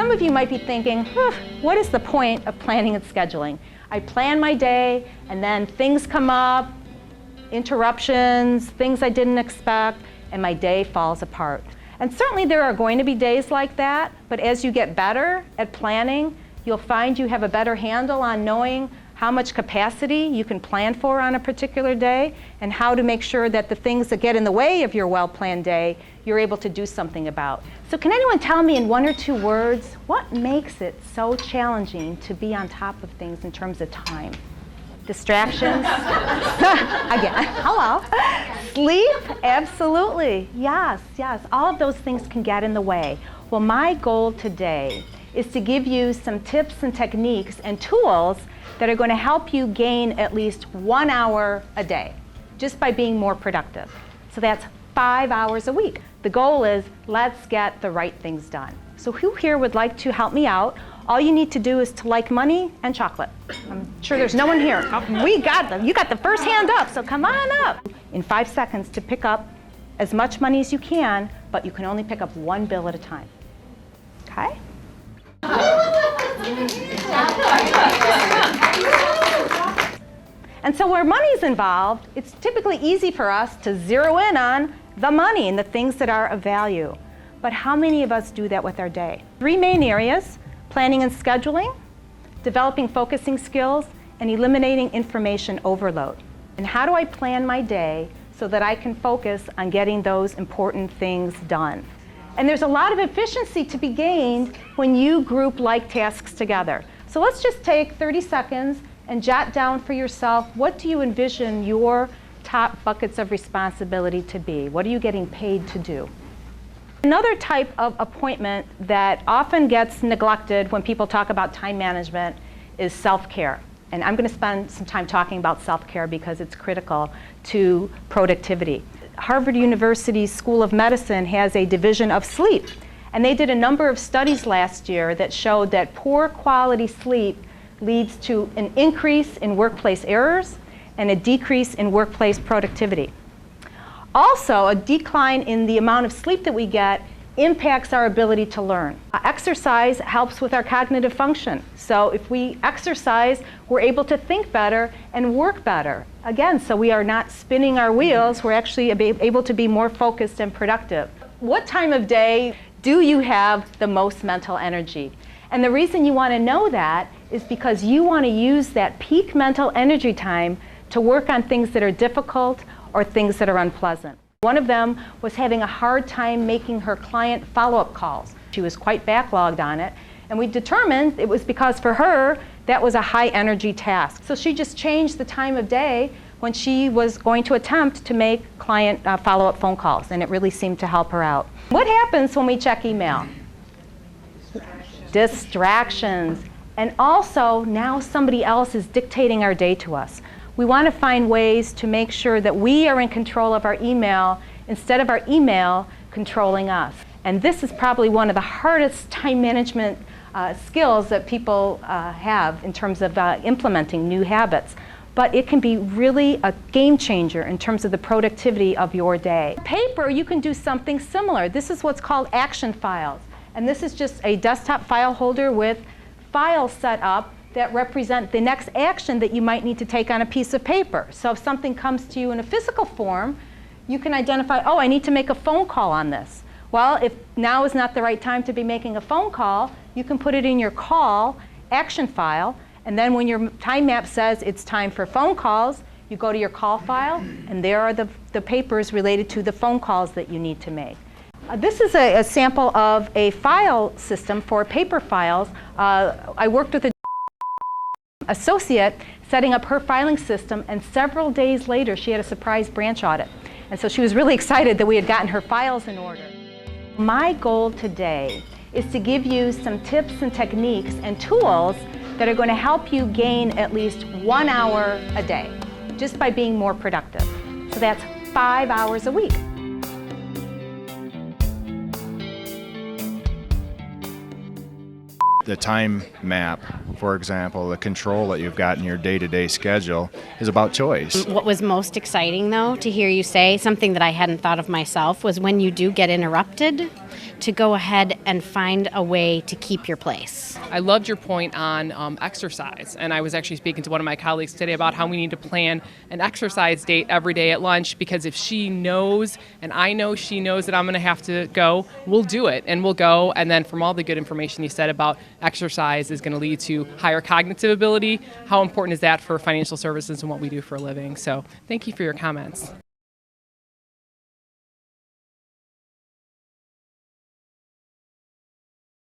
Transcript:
some of you might be thinking, what is the point of planning and scheduling? I plan my day, and then things come up, interruptions, things I didn't expect, and my day falls apart. And certainly there are going to be days like that, but as you get better at planning, you'll find you have a better handle on knowing how much capacity you can plan for on a particular day, and how to make sure that the things that get in the way of your well-planned day, you're able to do something about. So can anyone tell me in 1 or 2 words, what makes it so challenging to be on top of things in terms of time? Distractions? Again, hello. Sleep? Absolutely. Yes, yes. All of those things can get in the way. Well, my goal today is to give you some tips and techniques and tools that are going to help you gain at least 1 hour a day, just by being more productive. So that's 5 hours a week. The goal is, let's get the right things done. So who here would like to help me out? All you need to do is to like money and chocolate. I'm sure there's no one here. We got them. You got the first hand up, so come on up. In 5 seconds to pick up as much money as you can, but you can only pick up 1 bill at a time. Okay? And so where money's involved, it's typically easy for us to zero in on the money and the things that are of value. But how many of us do that with our day? 3 main areas: planning and scheduling, developing focusing skills, and eliminating information overload. And how do I plan my day so that I can focus on getting those important things done? And there's a lot of efficiency to be gained when you group like tasks together. So let's just take 30 seconds and jot down for yourself, what do you envision your top buckets of responsibility to be? What are you getting paid to do? Another type of appointment that often gets neglected when people talk about time management is self-care. And I'm going to spend some time talking about self-care because it's critical to productivity. Harvard University's School of Medicine has a division of sleep. And they did a number of studies last year that showed that poor quality sleep leads to an increase in workplace errors and a decrease in workplace productivity. Also, a decline in the amount of sleep that we get impacts our ability to learn. Exercise helps with our cognitive function. So if we exercise, we're able to think better and work better. Again, so we are not spinning our wheels, we're actually able to be more focused and productive. What time of day do you have the most mental energy? And the reason you want to know that is because you want to use that peak mental energy time to work on things that are difficult or things that are unpleasant. One of them was having a hard time making her client follow-up calls. She was quite backlogged on it, and we determined it was because for her that was a high energy task. So she just changed the time of day when she was going to attempt to make client follow-up phone calls, and it really seemed to help her out. What happens when we check email? Distractions. And also, now somebody else is dictating our day to us. We want to find ways to make sure that we are in control of our email instead of our email controlling us. And this is probably one of the hardest time management skills that people have in terms of implementing new habits. But it can be really a game changer in terms of the productivity of your day. On paper, you can do something similar. This is what's called action files. And this is just a desktop file holder with files set up that represent the next action that you might need to take on a piece of paper. So if something comes to you in a physical form, you can identify, oh, I need to make a phone call on this. Well, if now is not the right time to be making a phone call, you can put it in your call action file, and then when your time map says it's time for phone calls, you go to your call file, and there are the papers related to the phone calls that you need to make. This is a sample of a file system for paper files. I worked with an associate setting up her filing system, and several days later she had a surprise branch audit. And so she was really excited that we had gotten her files in order. My goal today is to give you some tips and techniques and tools that are going to help you gain at least 1 hour a day, just by being more productive. So that's 5 hours a week. the time map, for example, the control that you've got in your day-to-day schedule is about choice. What was most exciting, though, to hear you say, something that I hadn't thought of myself, was when you do get interrupted, to go ahead and find a way to keep your place. I loved your point on exercise, and I was actually speaking to one of my colleagues today about how we need to plan an exercise date every day at lunch, because if she knows, and I know she knows that I'm going to have to go, we'll do it, and we'll go, and then from all the good information you said about exercise is going to lead to higher cognitive ability. How important is that for financial services and what we do for a living? So thank you for your comments.